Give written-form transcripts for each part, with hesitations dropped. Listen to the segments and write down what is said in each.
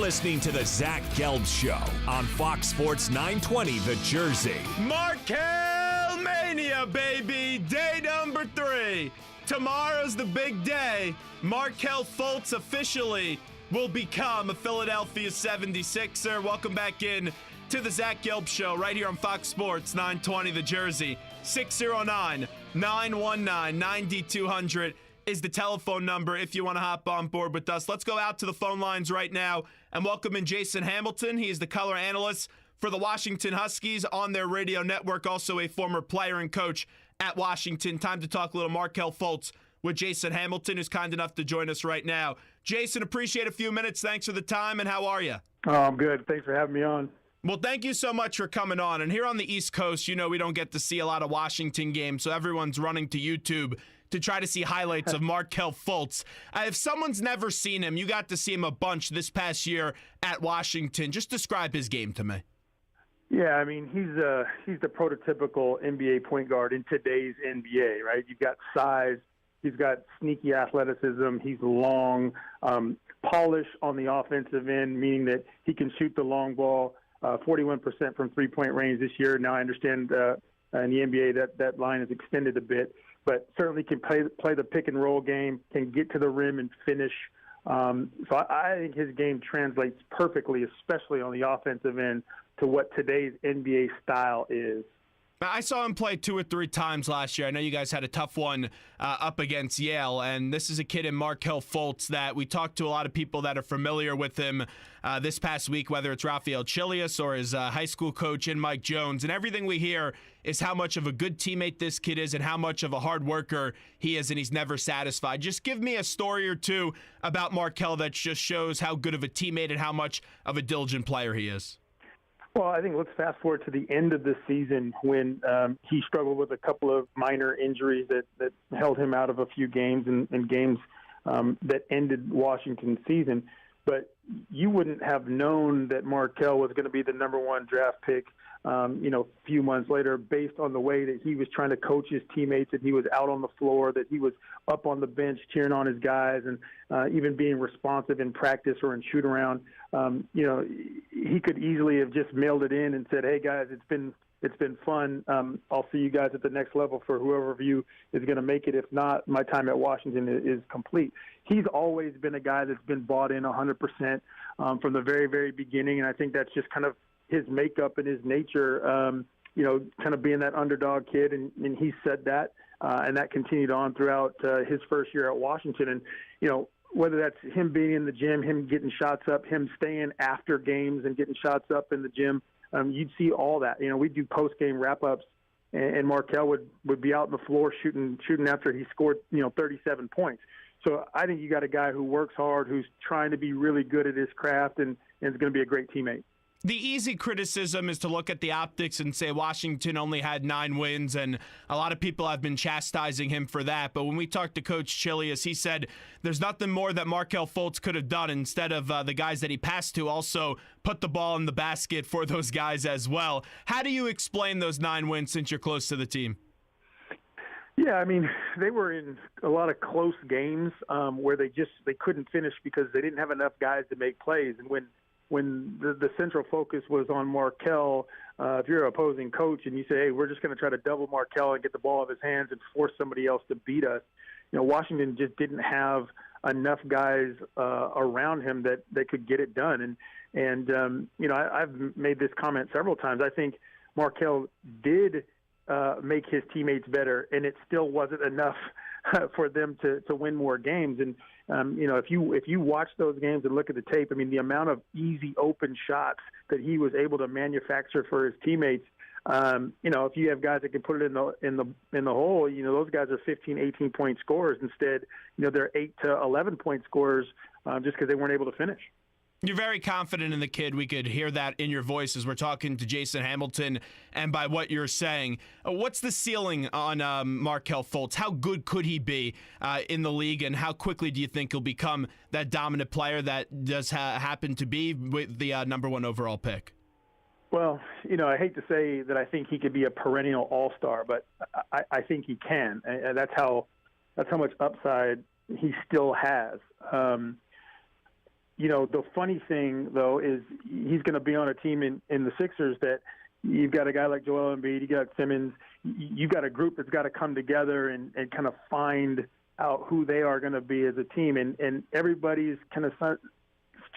listening to the Zach Gelb Show on Fox Sports 920 The Jersey. Markelle Mania, baby! Day number 3. Tomorrow's the big day. Markelle Fultz officially will become a Philadelphia 76er. Welcome back in to the Zach Gelb Show right here on Fox Sports 920 The Jersey. 609-919-9200 is the telephone number if you want to hop on board with us. Let's go out to the phone lines right now and welcome in Jason Hamilton. He is the color analyst for the Washington Huskies on their radio network, also a former player and coach at Washington. Time to talk a little Markelle Fultz with Jason Hamilton, who's kind enough to join us right now. Jason, appreciate a few minutes. Thanks for the time, and how are you? Oh, I'm good. Thanks for having me on. Well, thank you so much for coming on. And here on the East Coast, you know, we don't get to see a lot of Washington games, so everyone's running to YouTube to try to see highlights of Markelle Fultz. If someone's never seen him, you got to see him a bunch this past year at Washington. Just describe his game to me. Yeah, I mean, he's the prototypical NBA point guard in today's NBA, right? You've got size, he's got sneaky athleticism, he's long, polish on the offensive end, meaning that he can shoot the long ball. 41% from three-point range this year. Now I understand in the NBA that line is extended a bit, but certainly can play the pick-and-roll game, can get to the rim and finish. So I think his game translates perfectly, especially on the offensive end, to what today's NBA style is. I saw him play 2 or 3 times last year. I know you guys had a tough one up against Yale, and this is a kid in Markelle Fultz that we talked to a lot of people that are familiar with him this past week, whether it's Rafael Chilius or his high school coach in Mike Jones, and everything we hear is how much of a good teammate this kid is and how much of a hard worker he is, and he's never satisfied. Just give me a story or two about Markelle that just shows how good of a teammate and how much of a diligent player he is. Well, I think let's fast forward to the end of the season when he struggled with a couple of minor injuries that held him out of a few games and games that ended Washington's season. But you wouldn't have known that Markelle was going to be the number 1 draft pick, a few months later, based on the way that he was trying to coach his teammates, that he was out on the floor, that he was up on the bench cheering on his guys, and even being responsive in practice or in shoot around. He could easily have just mailed it in and said, "Hey guys, it's been fun. I'll see you guys at the next level for whoever of you is going to make it. If not, my time at Washington is complete." He's always been a guy that's been bought in 100% from the very, very beginning, and I think that's just kind of his makeup and his nature, kind of being that underdog kid, and he said that, and that continued on throughout his first year at Washington. And, whether that's him being in the gym, him getting shots up, him staying after games and getting shots up in the gym, you'd see all that. We'd do post-game wrap-ups, and Markelle would be out on the floor shooting after he scored, 37 points. So I think you got a guy who works hard, who's trying to be really good at his craft, and is going to be a great teammate. The easy criticism is to look at the optics and say Washington only had 9 wins, and a lot of people have been chastising him for that. But when we talked to Coach Chilius, he said there's nothing more that Markelle Fultz could have done instead of the guys that he passed to also put the ball in the basket for those guys as well. How do you explain those 9 wins since you're close to the team? Yeah, I mean, they were in a lot of close games where they couldn't finish because they didn't have enough guys to make plays. And when the central focus was on Markelle, if you're an opposing coach and you say, hey, we're just going to try to double Markelle and get the ball in his hands and force somebody else to beat us, Washington just didn't have enough guys around him that could get it done. And I've made this comment several times. I think Markelle did make his teammates better, and it still wasn't enough for them to win more games. And if you watch those games and look at the tape, I mean, the amount of easy open shots that he was able to manufacture for his teammates. If you have guys that can put it in the hole, those guys are 15, 18 point scorers. Instead, they're 8 to 11 point scorers just because they weren't able to finish. You're very confident in the kid. We could hear that in your voice as we're talking to Jason Hamilton and by what you're saying. What's the ceiling on Markelle Fultz? How good could he be in the league, and how quickly do you think he'll become that dominant player that does happen to be with the number 1 overall pick? Well, I hate to say that I think he could be a perennial all-star, but I think he can. And that's how much upside he still has. the funny thing, though, is he's going to be on a team in the Sixers that you've got a guy like Joel Embiid, you got Simmons, you've got a group that's got to come together and kind of find out who they are going to be as a team. And everybody's kind of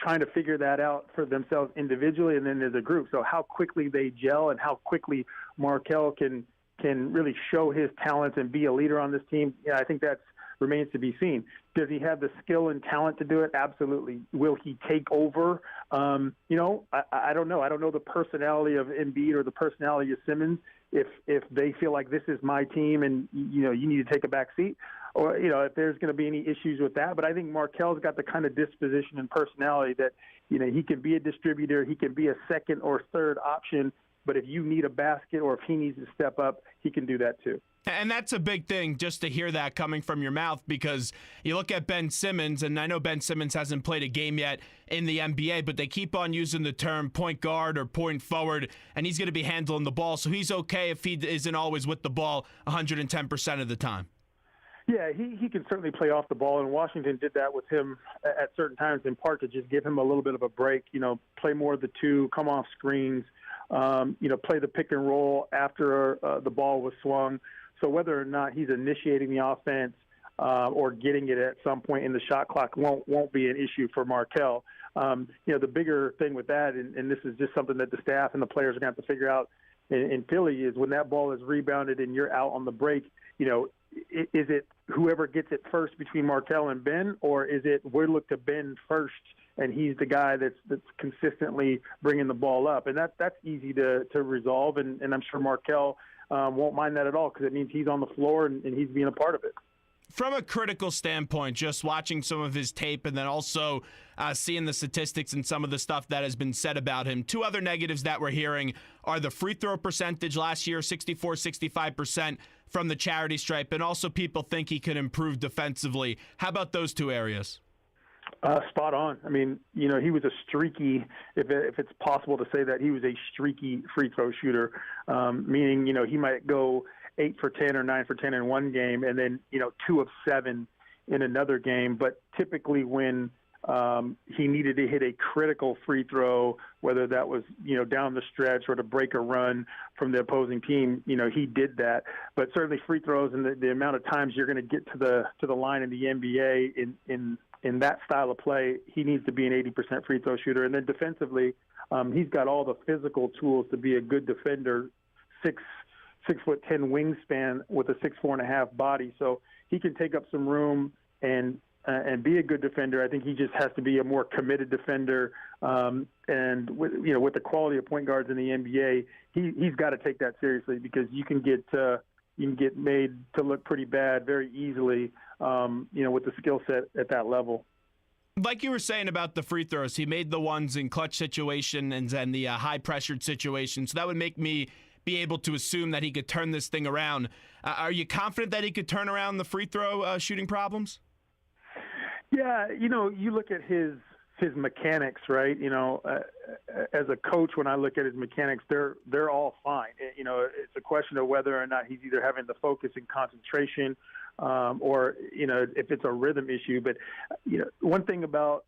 trying to figure that out for themselves individually and then as a group. So how quickly they gel and how quickly Markelle can really show his talents and be a leader on this team, I think that remains to be seen. Does he have the skill and talent to do it? Absolutely. Will he take over? I don't know. I don't know the personality of Embiid or the personality of Simmons. If they feel like this is my team and, you need to take a back seat, or, if there's going to be any issues with that. But I think Markelle's got the kind of disposition and personality that, he can be a distributor. He can be a second or third option. But if you need a basket or if he needs to step up, he can do that too. And that's a big thing just to hear that coming from your mouth, because you look at Ben Simmons, and I know Ben Simmons hasn't played a game yet in the NBA, but they keep on using the term point guard or point forward, and he's going to be handling the ball. So he's okay if he isn't always with the ball 110% of the time. Yeah, he can certainly play off the ball, and Washington did that with him at certain times, in part to just give him a little bit of a break, play more of the two, come off screens, play the pick and roll after the ball was swung. So whether or not he's initiating the offense or getting it at some point in the shot clock won't be an issue for Markelle. The bigger thing with that, and this is just something that the staff and the players are going to have to figure out in Philly, is when that ball is rebounded and you're out on the break, is it whoever gets it first between Markelle and Ben, or is it we look to Ben first and he's the guy that's consistently bringing the ball up? And that's easy to resolve, and I'm sure Markelle won't mind that at all, because it means he's on the floor and he's being a part of it. From a critical standpoint, just watching some of his tape and then also seeing the statistics and some of the stuff that has been said about him, two other negatives that we're hearing are the free throw percentage last year, 65% from the charity stripe, and also people think he could improve defensively. How about those two areas? Spot on. I mean, he was a streaky, if it's possible to say that, he was a streaky free throw shooter, meaning, he might go 8 for 10 or 9 for 10 in one game and then, 2 of 7 in another game. But typically when he needed to hit a critical free throw, whether that was, down the stretch or to break a run from the opposing team, he did that. But certainly free throws and the amount of times you're going to get to the line in the NBA in that style of play, he needs to be an 80% free throw shooter. And then defensively, he's got all the physical tools to be a good defender, 6'10" wingspan with a 6'4.5" body. So he can take up some room and be a good defender. I think he just has to be a more committed defender. And with the quality of point guards in the NBA, he's got to take that seriously, because you can get made to look pretty bad very easily, with the skill set at that level. Like you were saying about the free throws, he made the ones in clutch situations and the high-pressured situations. So that would make me be able to assume that he could turn this thing around. Are you confident that he could turn around the free throw shooting problems? Yeah, you look at his mechanics, right? As a coach, when I look at his mechanics, they're all fine. It's a question of whether or not he's either having the focus and concentration, or if it's a rhythm issue. But one thing about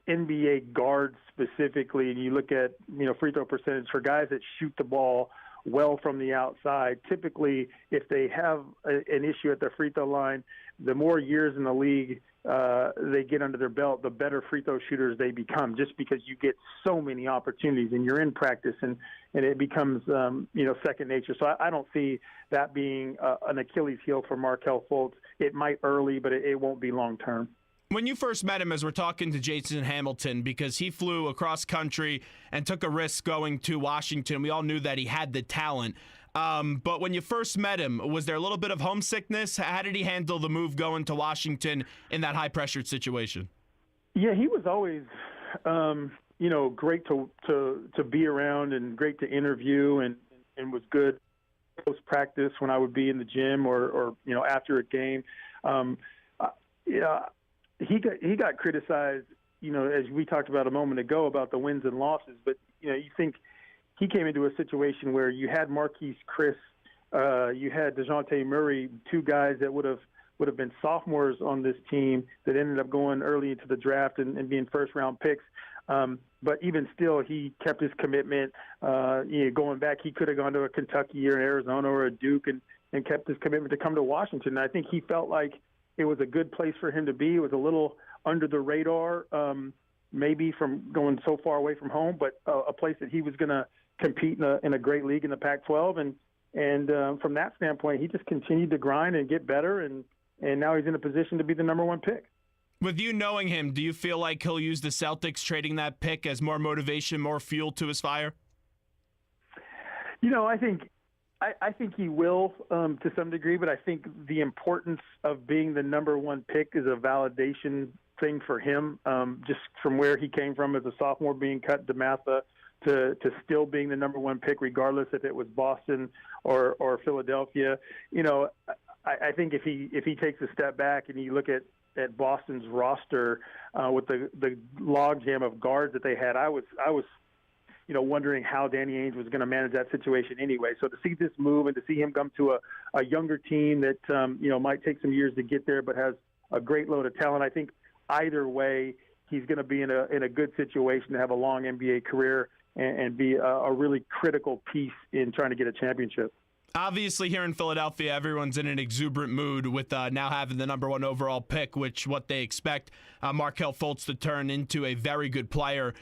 NBA guards specifically, and you look at free throw percentage for guys that shoot the ball well from the outside, typically if they have an issue at the free throw line, the more years in the league they get under their belt, the better free throw shooters they become, just because you get so many opportunities and you're in practice and it becomes second nature. So I don't see that being an Achilles heel for Markelle Fultz. It might early, but it won't be long term. When you first met him, as we're talking to Jason Hamilton, because he flew across country and took a risk going to Washington, we all knew that he had the talent. But when you first met him, was there a little bit of homesickness? How did he handle the move going to Washington in that high-pressured situation? Yeah, he was always, great to be around and great to interview, and was good post-practice when I would be in the gym or after a game. He got criticized, as we talked about a moment ago about the wins and losses. But, you think he came into a situation where you had Marquise Chris, you had DeJounte Murray, two guys that would have would have been sophomores on this team that ended up going early into the draft and being first-round picks. But even still, he kept his commitment. Going back, he could have gone to a Kentucky or an Arizona or a Duke and kept his commitment to come to Washington. And I think he felt like it was a good place for him to be. It was a little under the radar, maybe from going so far away from home, but a place that he was going to compete in a great league in the Pac-12. And from that standpoint, he just continued to grind and get better, and now he's in a position to be the number one pick. With you knowing him, do you feel like he'll use the Celtics trading that pick as more motivation, more fuel to his fire? I think he will to some degree, but I think the importance of being the number one pick is a validation thing for him, just from where he came from as a sophomore, being cut to Matha, to still being the number one pick, regardless if it was Boston or Philadelphia. I think if he takes a step back and you look at Boston's roster with the logjam of guards that they had, I was wondering how Danny Ainge was going to manage that situation anyway. So to see this move and to see him come to a younger team that might take some years to get there, but has a great load of talent, I think either way he's going to be in a good situation to have a long NBA career and be a really critical piece in trying to get a championship. Obviously, here in Philadelphia, everyone's in an exuberant mood with now having the number one overall pick, what they expect Markelle Fultz to turn into a very good player,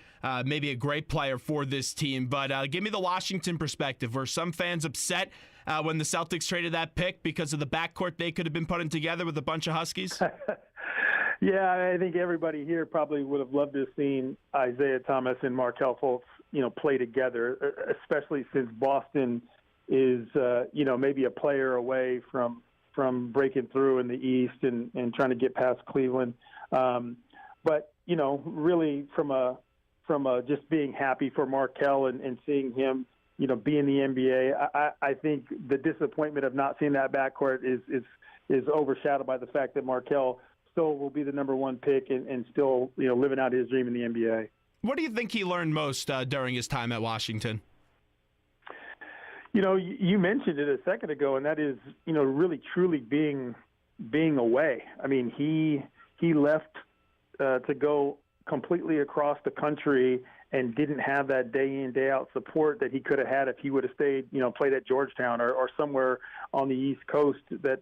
maybe a great player for this team. But give me the Washington perspective. Were some fans upset when the Celtics traded that pick because of the backcourt they could have been putting together with a bunch of Huskies? Yeah, I think everybody here probably would have loved to have seen Isaiah Thomas and Markelle Fultz, play together, especially since Boston is, maybe a player away from breaking through in the East and trying to get past Cleveland. But, really from a just being happy for Markelle and seeing him, be in the NBA, I think the disappointment of not seeing that backcourt is overshadowed by the fact that Markelle still will be the number one pick and still, living out his dream in the NBA. What do you think he learned most during his time at Washington? You mentioned it a second ago, and that is, really truly being away. I mean, he left to go completely across the country and didn't have that day in, day out support that he could have had if he would have stayed, played at Georgetown or somewhere on the East Coast that,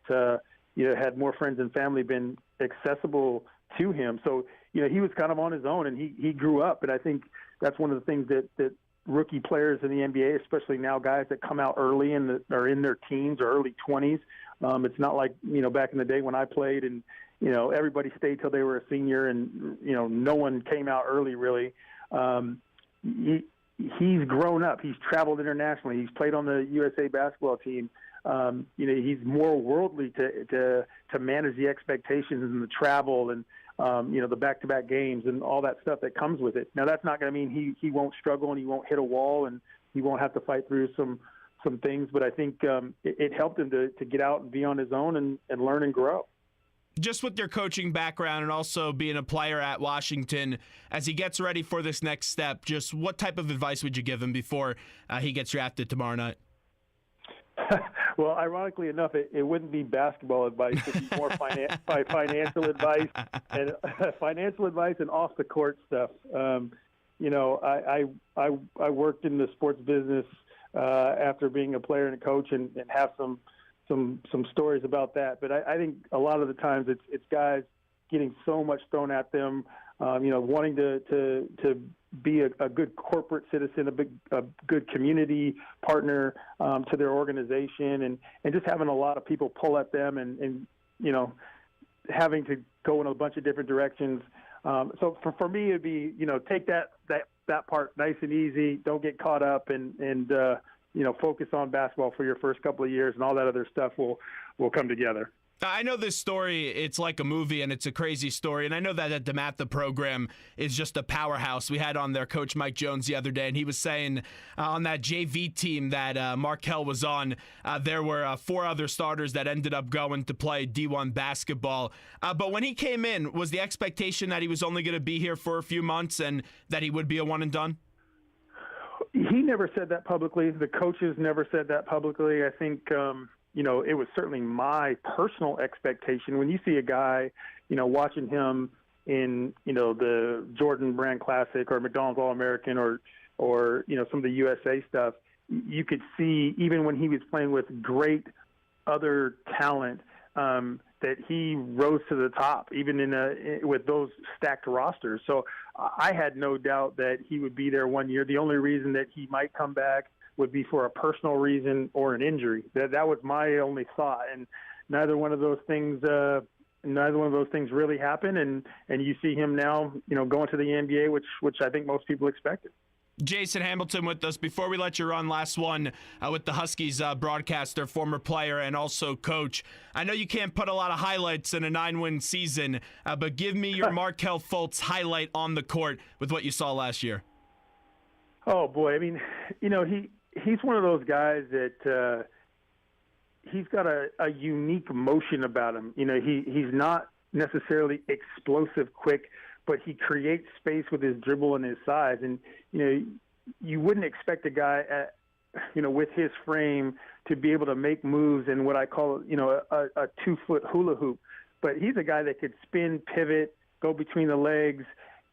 had more friends and family been accessible to him. So, he was kind of on his own, and he grew up. And I think that's one of the things that rookie players in the NBA, especially now guys that come out early are in their teens or early 20s. It's not like, back in the day when I played and, everybody stayed till they were a senior and, no one came out early really. He's grown up. He's traveled internationally. He's played on the USA basketball team. He's more worldly to manage the expectations and the travel and, the back-to-back games and all that stuff that comes with it. Now, that's not going to mean he won't struggle and he won't hit a wall and he won't have to fight through some things. But I think it helped him to get out and be on his own and learn and grow. Just with your coaching background and also being a player at Washington, as he gets ready for this next step, just what type of advice would you give him before he gets drafted tomorrow night? Well, ironically enough, it wouldn't be basketball advice. It'd be more financial advice and off the court stuff. I worked in the sports business after being a player and a coach, and have some stories about that. But I think a lot of the times it's guys getting so much thrown at them, wanting to be a good corporate citizen, a good community partner to their organization, and just having a lot of people pull at them and having to go in a bunch of different directions. So for me, it'd be, take that part nice and easy. Don't get caught up and focus on basketball for your first couple of years, and all that other stuff will come together. I know this story, it's like a movie, and it's a crazy story. And I know that the DeMatha program is just a powerhouse. We had on there Coach Mike Jones the other day, and he was saying on that JV team that Markelle was on, there were 4 other starters that ended up going to play D1 basketball. But when he came in, was the expectation that he was only going to be here for a few months and that he would be a one and done? He never said that publicly. The coaches never said that publicly. I think it was certainly my personal expectation when you see a guy, watching him in, the Jordan Brand Classic or McDonald's All-American or some of the USA stuff, you could see even when he was playing with great other talent, that he rose to the top, even with those stacked rosters. So I had no doubt that he would be there one year. The only reason that he might come back would be for a personal reason or an injury. That was my only thought, and neither one of those things really happened. And you see him now, going to the NBA, which I think most people expected. Jason Hamilton with us. Before we let you run, last one with the Huskies broadcaster, former player, and also coach. I know you can't put a lot of highlights in a 9-win season, but give me your Markelle Fultz highlight on the court with what you saw last year. Oh, boy. I mean, he's one of those guys that he's got a unique motion about him. He's not necessarily explosive quick, but he creates space with his dribble and his size. And, you wouldn't expect a guy with his frame to be able to make moves in what I call, a 2-foot hula hoop. But he's a guy that could spin, pivot, go between the legs,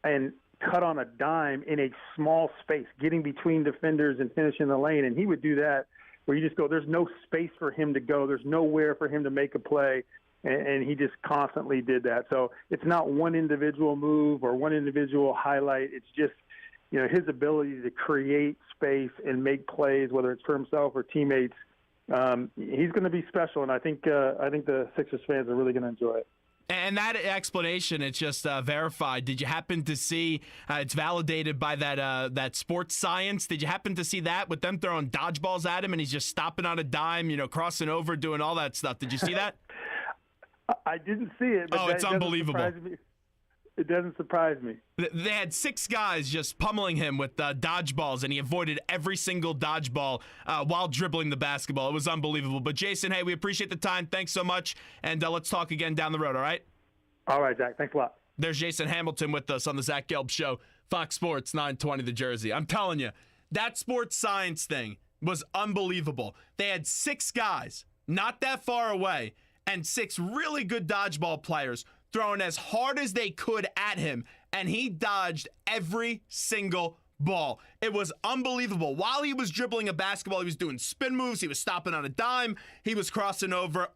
and cut on a dime in a small space, getting between defenders and finishing the lane. And he would do that where you just go, there's no space for him to go. There's nowhere for him to make a play. And he just constantly did that. So it's not one individual move or one individual highlight. It's just, his ability to create space and make plays, whether it's for himself or teammates. He's going to be special, and I think the Sixers fans are really going to enjoy it. And that explanation, it's just verified. Did you happen to see, it's validated by that sports science, did you happen to see that with them throwing dodgeballs at him and he's just stopping on a dime, crossing over, doing all that stuff? Did you see that? I didn't see it. But it's unbelievable. It doesn't surprise me. They had 6 guys just pummeling him with dodgeballs, and he avoided every single dodgeball while dribbling the basketball. It was unbelievable. But, Jason, hey, we appreciate the time. Thanks so much, and let's talk again down the road, all right? All right, Zach. Thanks a lot. There's Jason Hamilton with us on the Zach Gelb Show, Fox Sports 920 The Jersey. I'm telling you, that sports science thing was unbelievable. They had 6 guys not that far away and 6 really good dodgeball players throwing as hard as they could at him, and he dodged every single ball. It was unbelievable. While he was dribbling a basketball, he was doing spin moves, he was stopping on a dime, he was crossing over.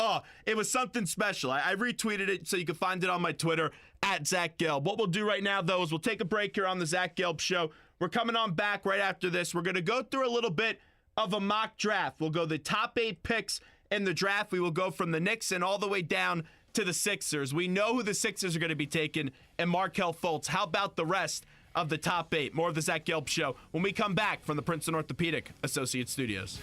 It was something special. I retweeted it so you can find it on my Twitter, at Zach Gelb. What we'll do right now, though, is we'll take a break here on the Zach Gelb Show. We're coming on back right after this. We're going to go through a little bit of a mock draft. We'll go the top 8 picks in the draft. We will go from the Knicks and all the way down to the Sixers. We know who the Sixers are going to be taking, and Markelle Fultz. How about the rest of the top 8? More of the Zach Gelb Show when we come back from the Princeton Orthopedic Associates Studios.